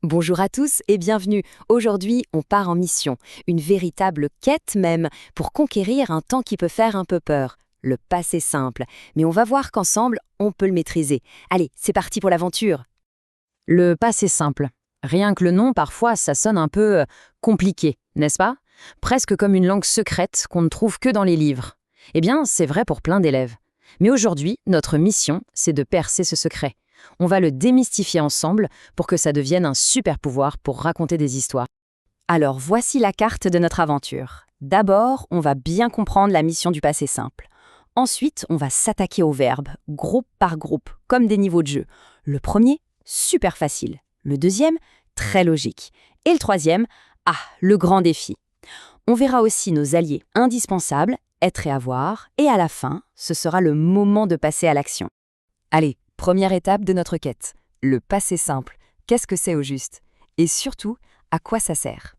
Bonjour à tous et bienvenue. Aujourd'hui, on part en mission, une véritable quête même, pour conquérir un temps qui peut faire un peu peur. Le passé simple. Mais on va voir qu'ensemble, on peut le maîtriser. Allez, c'est parti pour l'aventure. Le passé simple. Rien que le nom, parfois, ça sonne un peu compliqué, n'est-ce pas? Presque comme une langue secrète qu'on ne trouve que dans les livres. Eh bien, c'est vrai pour plein d'élèves. Mais aujourd'hui, notre mission, c'est de percer ce secret. On va le démystifier ensemble pour que ça devienne un super pouvoir pour raconter des histoires. Alors voici la carte de notre aventure. D'abord, on va bien comprendre la mission du passé simple. Ensuite, on va s'attaquer aux verbes, groupe par groupe, comme des niveaux de jeu. Le premier, super facile. Le deuxième, très logique. Et le troisième, le grand défi. On verra aussi nos alliés indispensables, être et avoir, et à la fin, ce sera le moment de passer à l'action. Allez, première étape de notre quête. Le passé simple. Qu'est-ce que c'est au juste? Et surtout, à quoi ça sert?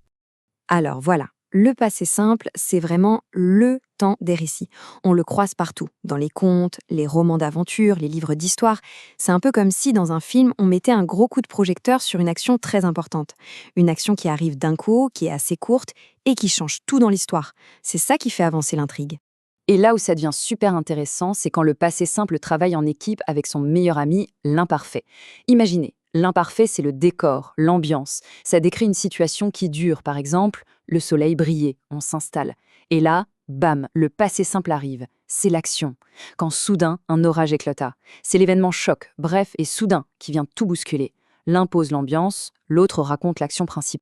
Alors voilà, le passé simple, c'est vraiment le temps des récits. On le croise partout, dans les contes, les romans d'aventure, les livres d'histoire. C'est un peu comme si dans un film, on mettait un gros coup de projecteur sur une action très importante. Une action qui arrive d'un coup, qui est assez courte et qui change tout dans l'histoire. C'est ça qui fait avancer l'intrigue. Et là où ça devient super intéressant, c'est quand le passé simple travaille en équipe avec son meilleur ami, l'imparfait. Imaginez, l'imparfait, c'est le décor, l'ambiance. Ça décrit une situation qui dure, par exemple, le soleil brillait, on s'installe. Et là, bam, le passé simple arrive. C'est l'action. Quand soudain, un orage éclata. C'est l'événement choc, bref et soudain, qui vient tout bousculer. L'un pose l'ambiance, l'autre raconte l'action principale.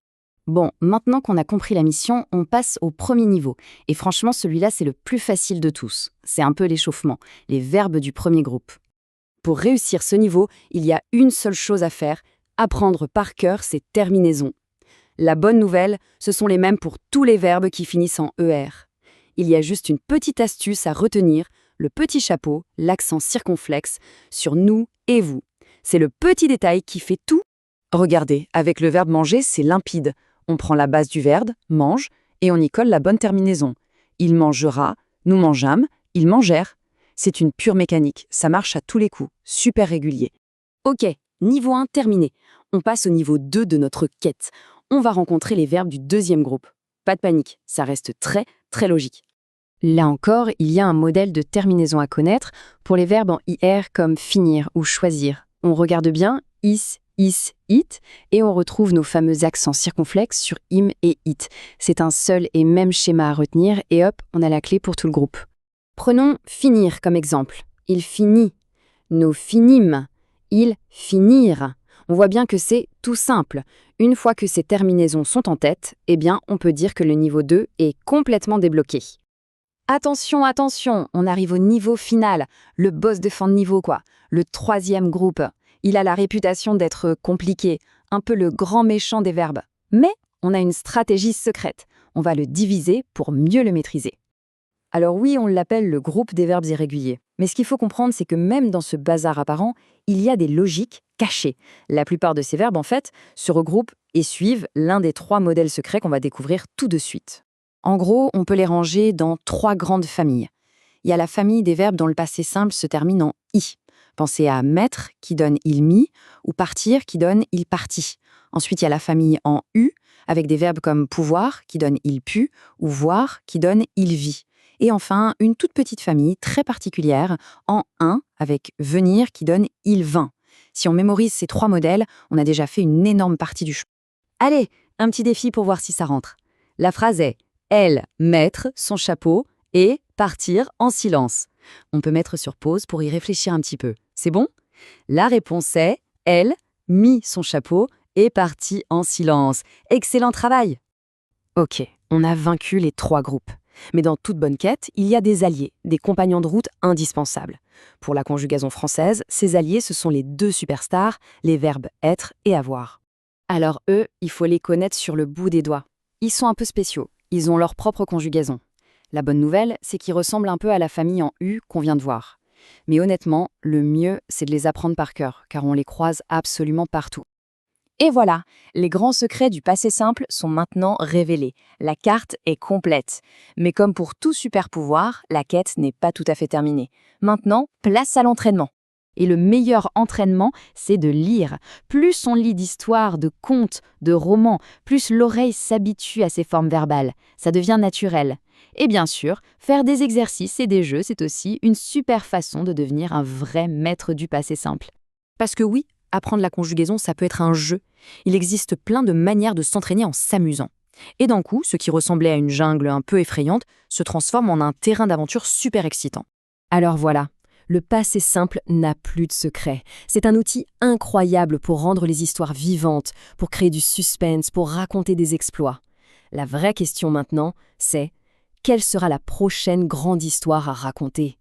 Bon, maintenant qu'on a compris la mission, on passe au premier niveau. Et franchement, celui-là, c'est le plus facile de tous. C'est un peu l'échauffement, les verbes du premier groupe. Pour réussir ce niveau, il y a une seule chose à faire, apprendre par cœur ces terminaisons. La bonne nouvelle, ce sont les mêmes pour tous les verbes qui finissent en ER. Il y a juste une petite astuce à retenir, le petit chapeau, l'accent circonflexe, sur nous et vous. C'est le petit détail qui fait tout. Regardez, avec le verbe manger, c'est limpide. On prend la base du verbe, mange, et on y colle la bonne terminaison. Il mangera, nous mangeâmes, ils mangèrent. C'est une pure mécanique, ça marche à tous les coups, super régulier. Ok, niveau 1 terminé. On passe au niveau 2 de notre quête. On va rencontrer les verbes du deuxième groupe. Pas de panique, ça reste très, très logique. Là encore, il y a un modèle de terminaison à connaître pour les verbes en IR comme finir ou choisir. On regarde bien is, it, et on retrouve nos fameux accents circonflexes sur im et it. C'est un seul et même schéma à retenir et hop, on a la clé pour tout le groupe. Prenons finir comme exemple. Il finit. Nous finîmes. Ils finirent. On voit bien que c'est tout simple. Une fois que ces terminaisons sont en tête, eh bien, on peut dire que le niveau 2 est complètement débloqué. Attention, attention, on arrive au niveau final, le boss de fin de niveau quoi, le troisième groupe. Il a la réputation d'être compliqué, un peu le grand méchant des verbes. Mais on a une stratégie secrète. On va le diviser pour mieux le maîtriser. Alors oui, on l'appelle le groupe des verbes irréguliers. Mais ce qu'il faut comprendre, c'est que même dans ce bazar apparent, il y a des logiques cachées. La plupart de ces verbes, en fait, se regroupent et suivent l'un des 3 modèles secrets qu'on va découvrir tout de suite. En gros, on peut les ranger dans 3 grandes familles. Il y a la famille des verbes dont le passé simple se termine en « i ». Pensez à mettre qui donne il mit ou partir qui donne il partit. Ensuite, il y a la famille en u avec des verbes comme pouvoir qui donne il pu ou voir qui donne il vit. Et enfin, une toute petite famille très particulière en un avec venir qui donne il vint. Si on mémorise ces 3 modèles, on a déjà fait une énorme partie du chemin. Allez, un petit défi pour voir si ça rentre. La phrase est « elle mettre son chapeau et partir en silence ». On peut mettre sur pause pour y réfléchir un petit peu. C'est bon? La réponse est « elle mit son chapeau et partit en silence ». Excellent travail! Ok, on a vaincu les 3 groupes. Mais dans toute bonne quête, il y a des alliés, des compagnons de route indispensables. Pour la conjugaison française, ces alliés, ce sont les 2 superstars, les verbes être et avoir. Alors eux, il faut les connaître sur le bout des doigts. Ils sont un peu spéciaux, ils ont leur propre conjugaison. La bonne nouvelle, c'est qu'ils ressemblent un peu à la famille en U qu'on vient de voir. Mais honnêtement, le mieux, c'est de les apprendre par cœur, car on les croise absolument partout. Et voilà, les grands secrets du passé simple sont maintenant révélés. La carte est complète. Mais comme pour tout super pouvoir, la quête n'est pas tout à fait terminée. Maintenant, place à l'entraînement. Et le meilleur entraînement, c'est de lire. Plus on lit d'histoires, de contes, de romans, plus l'oreille s'habitue à ces formes verbales. Ça devient naturel. Et bien sûr, faire des exercices et des jeux, c'est aussi une super façon de devenir un vrai maître du passé simple. Parce que oui, apprendre la conjugaison, ça peut être un jeu. Il existe plein de manières de s'entraîner en s'amusant. Et d'un coup, ce qui ressemblait à une jungle un peu effrayante se transforme en un terrain d'aventure super excitant. Alors voilà, le passé simple n'a plus de secret. C'est un outil incroyable pour rendre les histoires vivantes, pour créer du suspense, pour raconter des exploits. La vraie question maintenant, c'est quelle sera la prochaine grande histoire à raconter ?